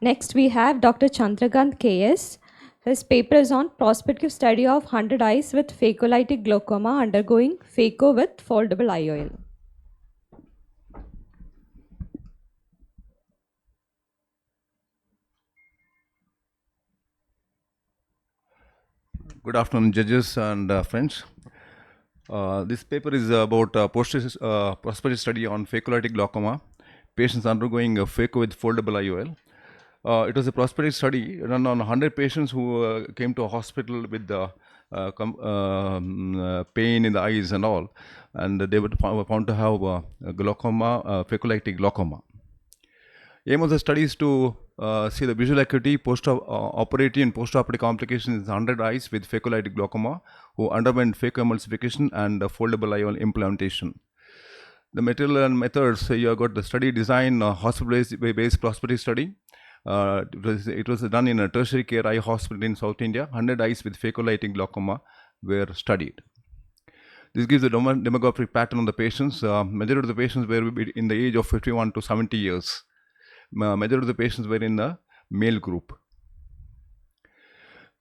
Next, we have Dr. Chandrakanth KS. His paper is on prospective study of 100 eyes with phakolytic glaucoma undergoing phaco with foldable IOL. Good afternoon, judges and friends. This paper is about prospective study on phakolytic glaucoma, patients undergoing a phaco with foldable IOL. It was a prospective study run on 100 patients who came to a hospital with pain in the eyes and all, and they were found to have glaucoma, phakolytic glaucoma. Aim of the study is to see the visual acuity, post-operative and post-operative complications in 100 eyes with phakolytic glaucoma who underwent phacoemulsification and foldable IOL implantation. The material and methods, you have got the study design, hospital-based prospective study. It was done in a tertiary care eye hospital in South India. 100 eyes with phakolytic glaucoma were studied. This gives a demographic pattern on the patients. Majority of the patients were in the age of 51 to 70 years. Majority of the patients were in the male group.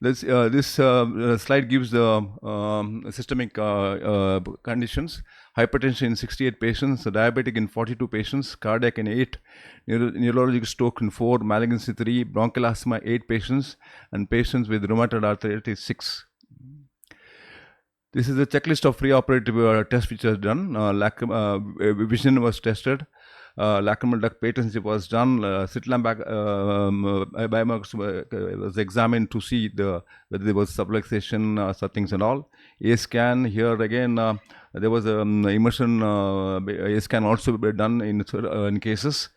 This slide gives the systemic conditions. Hypertension in 68 patients, diabetic in 42 patients, cardiac in 8, neurologic stroke in 4, malignancy 3, bronchial asthma 8 patients, and patients with rheumatoid arthritis 6. This is a checklist of preoperative tests which was done. Vision was tested. Lacrimal duct patency was done. Slit lamp biomarkers was examined to see whether there was subluxation, such things and all. A scan here again. There was immersion A scan also done in cases.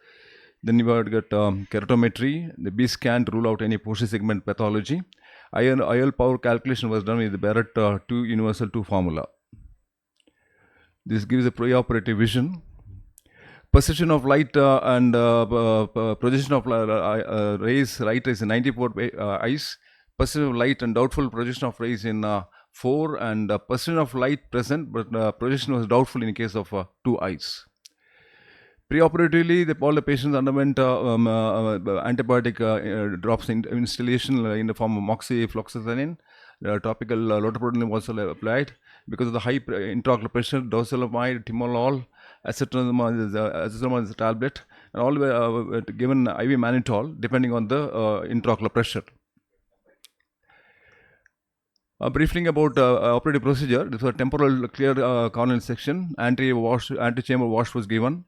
Then you have got keratometry, the B scan to rule out any posterior segment pathology. IOL power calculation was done with the Barrett 2 universal 2 formula. This gives a preoperative vision. Perception of light and projection of rays, right is in 94 eyes. Perception of light and doubtful projection of rays in 4, and perception of light present, but projection was doubtful in case of 2 eyes. Preoperatively, all the patients underwent antibiotic drops instillation in the form of moxifloxacin. Topical lotoprotein was applied. Because of the high intraocular pressure, dorzolamide, timolol, azithromycin is a tablet, and all were given IV mannitol depending on the intraocular pressure. Briefing about operative procedure. This was a temporal clear corneal section. Anti-chamber wash was given.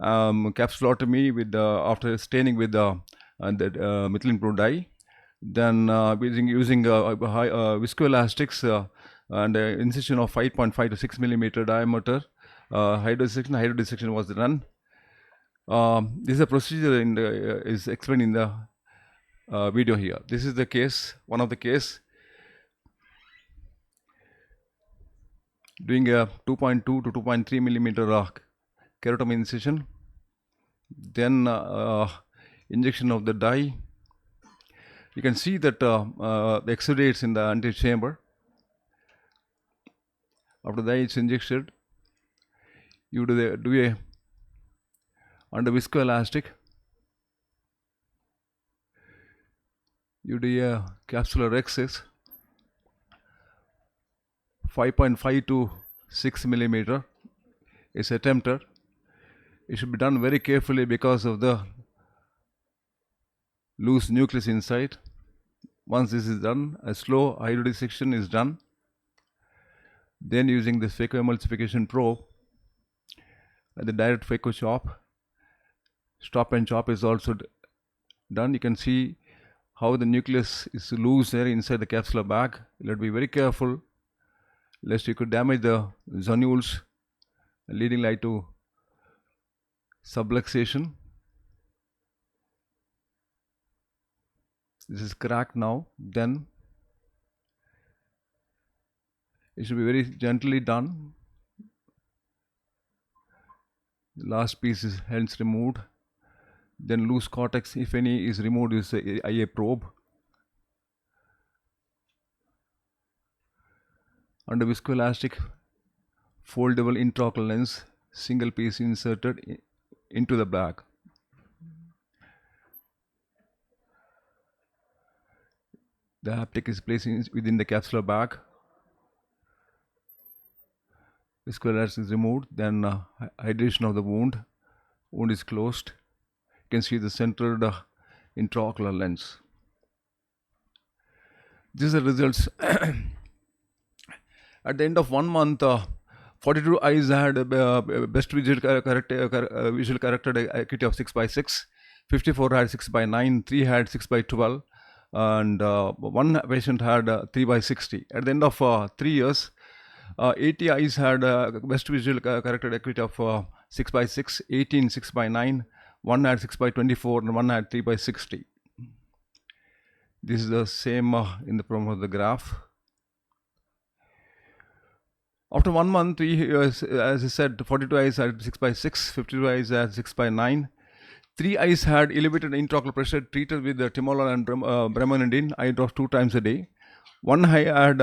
Capsulotomy with after staining with the methylene blue dye. Then using viscoelastics and incision of 5.5 to 6 millimeter diameter. Hydrodissection was done. This is a procedure is explained in the video here. This is the case, one of the case. Doing a 2.2 to 2.3 millimeter keratomy incision. Then injection of the dye. You can see that the exudates in the antechamber. After that, it's injected. You do a under viscoelastic. You do a capsular access. 5.5 to 6 millimeter is attempted. It should be done very carefully because of the loose nucleus inside. Once this is done, a slow hydrodissection is done. Then using this phacoemulsification probe, the direct phaco chop, stop and chop is also done. You can see how the nucleus is loose there inside the capsular bag. You have to be very careful lest you could damage the zonules, leading like to subluxation. This is cracked now. Then it should be very gently done. The last piece is hence removed. Then loose cortex, if any, is removed with IA probe. Under viscoelastic, foldable intraocular lens, single piece inserted into the bag. The haptic is placed within the capsular bag. Viscoelastic is removed, then hydration of the wound. Wound is closed. You can see the centered intraocular lens. These are the results. At the end of 1 month, 42 eyes had best visual corrected acuity of 6/6. 54 had 6/9. 3 had 6/12. And one patient had 3/60. At the end of 3 years, 80 eyes had best visual corrected acuity of 6/6, 18 6/9, 1 had 6/24, and 1 had 3/60. This is the same in the form of the graph. After 1 month, as I said, 42 eyes had 6/6, 52 eyes had 6/9. 3 eyes had elevated intraocular pressure treated with timolol and bremonidine, eye drops 2 times a day. 1 eye had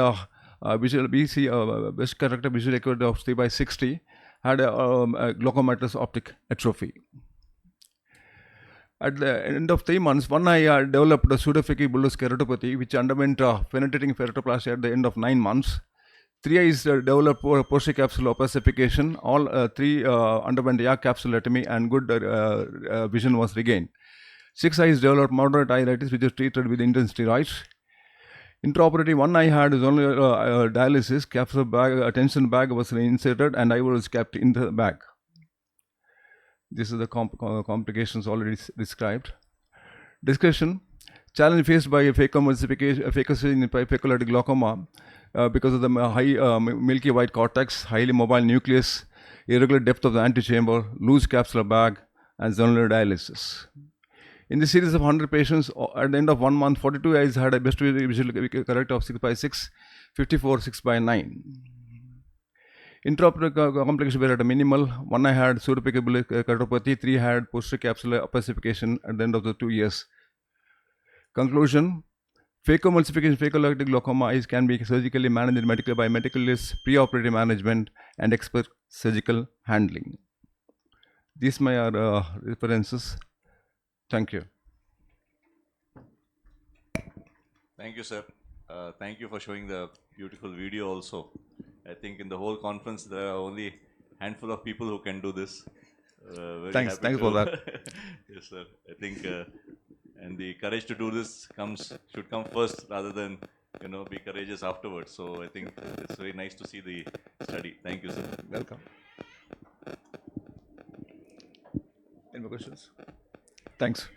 best corrected visual acuity of 3/60, had a glaucomatous optic atrophy. At the end of 3 months, 1 eye developed a pseudophakic bullous keratopathy, which underwent penetrating keratoplasty at the end of 9 months. 3 eyes developed posterior capsular opacification. All 3 underwent yak capsulotomy, and good vision was regained. 6 eyes developed moderate iritis, which was treated with intense steroids. Intraoperative, 1 eye had only dialysis. Capsular bag, tension bag was inserted, and eye was kept in the bag. This is the complications already described. Discussion: challenge faced by phacocy in phakolytic glaucoma because of the high milky white cortex, highly mobile nucleus, irregular depth of the antechamber, loose capsular bag, and zonular dialysis. In the series of 100 patients, at the end of 1 month, 42 eyes had a best visual correct of 6/6, 54 6/9. Intraoperative complications were at a minimal. 1 eye had pseudophakic bullous keratopathy, 3 had posterior capsular opacification at the end of the 2 years. Conclusion: phacoemulsification phakolytic glaucoma eyes can be surgically managed by meticulous preoperative management and expert surgical handling. These are my references. Thank you. Thank you, sir. Thank you for showing the beautiful video also. I think in the whole conference, there are only a handful of people who can do this. Thanks for that. Yes, sir. I think, and the courage to do this should come first rather than, be courageous afterwards. So I think it's very nice to see the study. Thank you, sir. Welcome. Any more questions? Thanks.